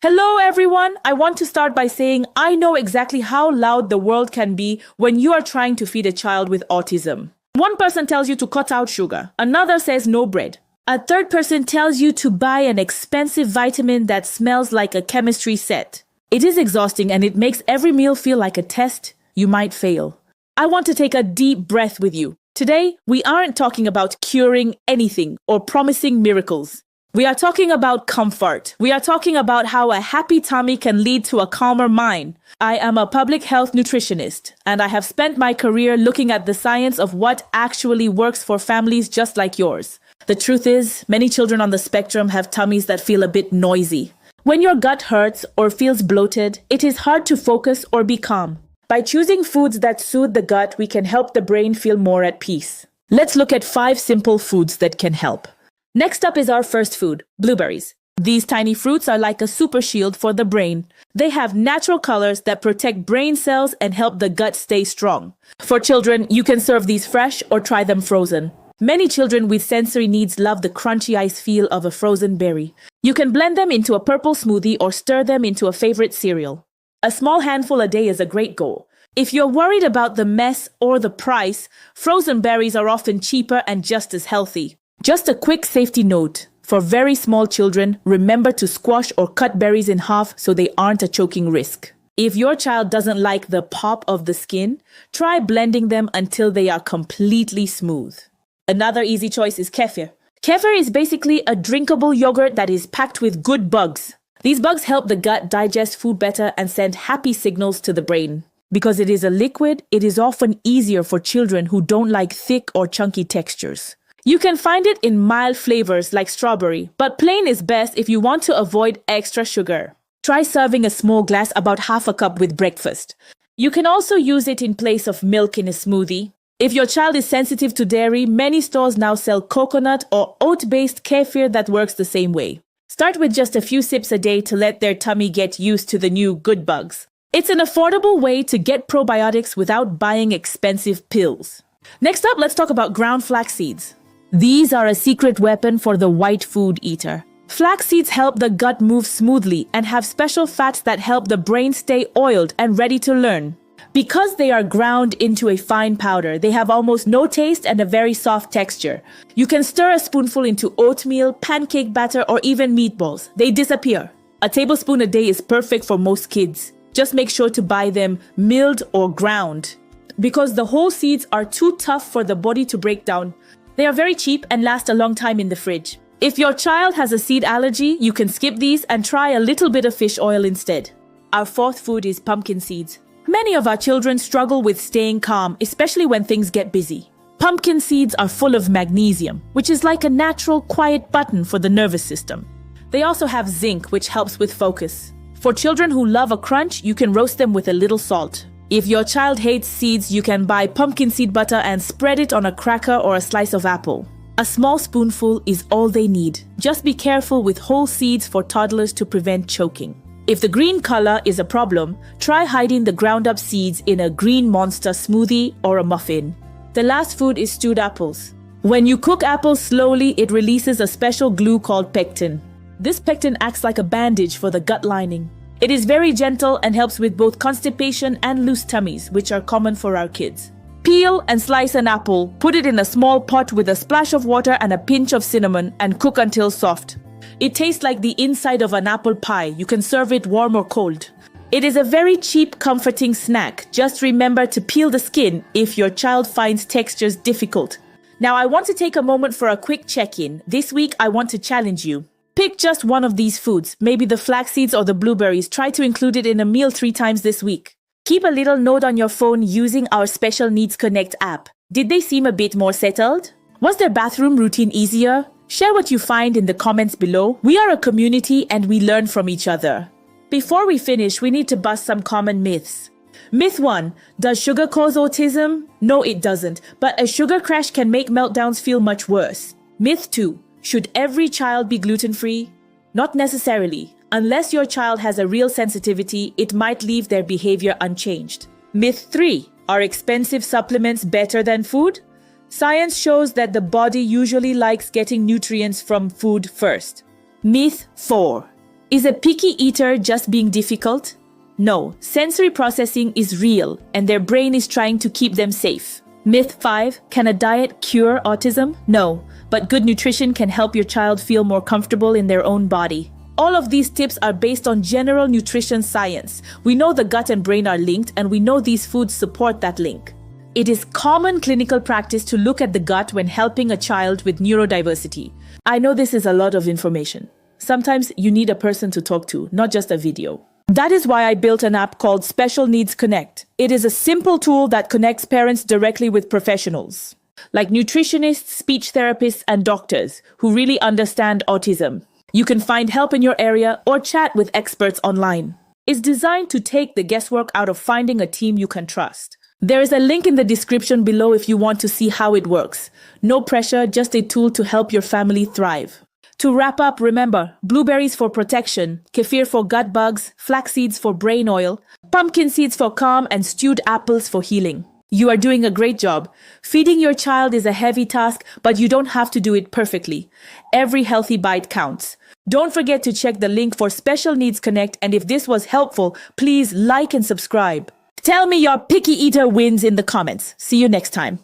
Hello everyone! I want to start by saying I know exactly how loud the world can be when you are trying to feed a child with autism. One person tells you to cut out sugar, another says no bread. A third person tells you to buy an expensive vitamin that smells like a chemistry set. It is exhausting and it makes every meal feel like a test you might fail. I want to take a deep breath with you. Today, we aren't talking about curing anything or promising miracles. We are talking about comfort. We are talking about how a happy tummy can lead to a calmer mind. I am a public health nutritionist, and I have spent my career looking at the science of what actually works for families just like yours. The truth is, many children on the spectrum have tummies that feel a bit noisy. When your gut hurts or feels bloated, it is hard to focus or be calm. By choosing foods that soothe the gut, we can help the brain feel more at peace. Let's look at 5 simple foods that can help. Next up is our first food, blueberries. These tiny fruits are like a super shield for the brain. They have natural colors that protect brain cells and help the gut stay strong. For children, you can serve these fresh or try them frozen. Many children with sensory needs love the crunchy ice feel of a frozen berry. You can blend them into a purple smoothie or stir them into a favorite cereal. A small handful a day is a great goal. If you're worried about the mess or the price, frozen berries are often cheaper and just as healthy. Just a quick safety note. For very small children, remember to squash or cut berries in half so they aren't a choking risk. If your child doesn't like the pop of the skin, try blending them until they are completely smooth. Another easy choice is kefir. Kefir is basically a drinkable yogurt that is packed with good bugs. These bugs help the gut digest food better and send happy signals to the brain. Because it is a liquid, it is often easier for children who don't like thick or chunky textures. You can find it in mild flavors like strawberry, but plain is best if you want to avoid extra sugar. Try serving a small glass about half a cup with breakfast. You can also use it in place of milk in a smoothie. If your child is sensitive to dairy, many stores now sell coconut or oat-based kefir that works the same way. Start with just a few sips a day to let their tummy get used to the new good bugs. It's an affordable way to get probiotics without buying expensive pills. Next up, let's talk about ground flax seeds. These are a secret weapon for the white food eater. Flax seeds help the gut move smoothly and have special fats that help the brain stay oiled and ready to learn. Because they are ground into a fine powder, they have almost no taste and a very soft texture. You can stir a spoonful into oatmeal, pancake batter, or even meatballs. They disappear. A tablespoon a day is perfect for most kids. Just make sure to buy them milled or ground. Because the whole seeds are too tough for the body to break down, they are very cheap and last a long time in the fridge. If your child has a seed allergy, you can skip these and try a little bit of fish oil instead. Our fourth food is pumpkin seeds. Many of our children struggle with staying calm, especially when things get busy. Pumpkin seeds are full of magnesium, which is like a natural quiet button for the nervous system. They also have zinc, which helps with focus. For children who love a crunch, you can roast them with a little salt. If your child hates seeds, you can buy pumpkin seed butter and spread it on a cracker or a slice of apple. A small spoonful is all they need. Just be careful with whole seeds for toddlers to prevent choking. If the green color is a problem, try hiding the ground up seeds in a green monster smoothie or a muffin. The last food is stewed apples. When you cook apples slowly, it releases a special glue called pectin. This pectin acts like a bandage for the gut lining. It is very gentle and helps with both constipation and loose tummies, which are common for our kids. Peel and slice an apple, put it in a small pot with a splash of water and a pinch of cinnamon and cook until soft. It tastes like the inside of an apple pie. You can serve it warm or cold. It is a very cheap, comforting snack. Just remember to peel the skin if your child finds textures difficult. Now I want to take a moment for a quick check-in. This week I want to challenge you. Pick just one of these foods, maybe the flax seeds or the blueberries. Try to include it in a meal 3 times this week. Keep a little note on your phone using our SpecialNeeds Connect app. Did they seem a bit more settled? Was their bathroom routine easier? Share what you find in the comments below. We are a community and we learn from each other. Before we finish, we need to bust some common myths. Myth 1. Does sugar cause autism? No, it doesn't. But a sugar crash can make meltdowns feel much worse. Myth 2. Should every child be gluten-free? Not necessarily. Unless your child has a real sensitivity, it might leave their behavior unchanged. Myth 3. Are expensive supplements better than food? Science shows that the body usually likes getting nutrients from food first. Myth 4. Is a picky eater just being difficult? No, sensory processing is real and their brain is trying to keep them safe. Myth 5. Can a diet cure autism? No, but good nutrition can help your child feel more comfortable in their own body. All of these tips are based on general nutrition science. We know the gut and brain are linked, and we know these foods support that link. It is common clinical practice to look at the gut when helping a child with neurodiversity. I know this is a lot of information. Sometimes you need a person to talk to, not just a video. That is why I built an app called SpecialNeeds Connect. It is a simple tool that connects parents directly with professionals, like nutritionists, speech therapists, and doctors who really understand autism. You can find help in your area or chat with experts online. It's designed to take the guesswork out of finding a team you can trust. There is a link in the description below if you want to see how it works. No pressure, just a tool to help your family thrive. To wrap up, remember, blueberries for protection, kefir for gut bugs, flax seeds for brain oil, pumpkin seeds for calm, and stewed apples for healing. You are doing a great job. Feeding your child is a heavy task, but you don't have to do it perfectly. Every healthy bite counts. Don't forget to check the link for SpecialNeeds Connect, and if this was helpful, please like and subscribe. Tell me your picky eater wins in the comments. See you next time.